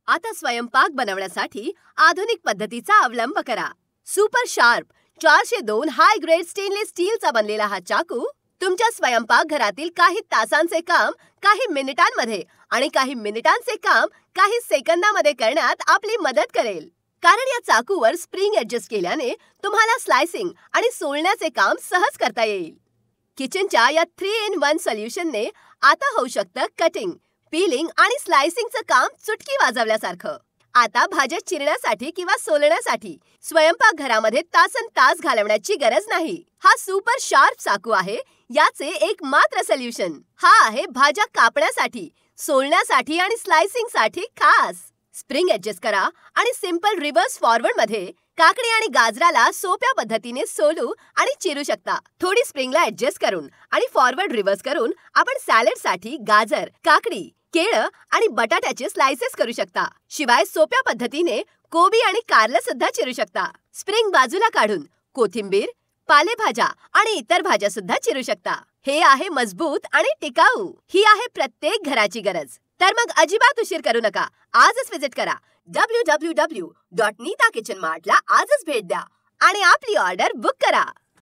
आता स्वयंपाक बनवण्यासाठी आधुनिक पद्धतीचा अवलंब करा. सुपर शार्प 402 हाय ग्रेड स्टेनलेस स्टीलचा बनलेला हा चाकू तुमच्या स्वयंपाकघरातील काही तासांचे काम काही मिनिटांमध्ये आणि काही मिनिटांचे काम काही सेकंदामध्ये करण्यात आपली मदत करेल. कारण या चाकूवर स्प्रिंग ॲडजस्ट केल्याने तुम्हाला स्लायसिंग आणि सोलण्याचे काम सहज करता येईल. किचनच्या या 3-in-1 सोल्युशनने आता होऊ शकतं कटिंग, पीलिंग आणि स्लायसिंगचं काम चुटकी वाजवल्यासारखं. आता भाज्या चिरण्यासाठी किंवा सोलण्यासाठी स्वयंपाकघरामध्ये तासनतास घालवण्याची गरज नाही. हा सुपर शार्प चाकू आहे याचे एकमात्र सोल्युशन. हा आहे भाज्या कापण्यासाठी, सोलण्यासाठी आणि स्लायसिंगसाठी खास. स्प्रिंग ॲडजस्ट करा आणि सिंपल रिव्हर्स फॉरवर्डमध्ये काकडी आणि गाजराला सोप्या पद्धतीने सोलू आणि चिरू शकता. थोडी स्प्रिंगला ॲडजस्ट करून आणि फॉरवर्ड रिव्हर्स करून आपण सॅलडसाठी गाजर, काकडी, केळं आणि बटाट्याचे स्लायसेस करू शकता. शिवाय सोप्या पद्धतीने कोबी आणि कारलं सुद्धा चिरू शकता. स्प्रिंग बाजूला काढून कोथिंबीर, पालेभाज्या आणि इतर भाज्या सुद्धा चिरू शकता. हे आहे मजबूत आणि टिकाऊ. ही आहे प्रत्येक घराची गरज. तर मग अजिबात उशीर करू नका. आजच विजिट करा www.neetakitchenmart ला आजच भेट द्या आणि आपली ऑर्डर बुक करा.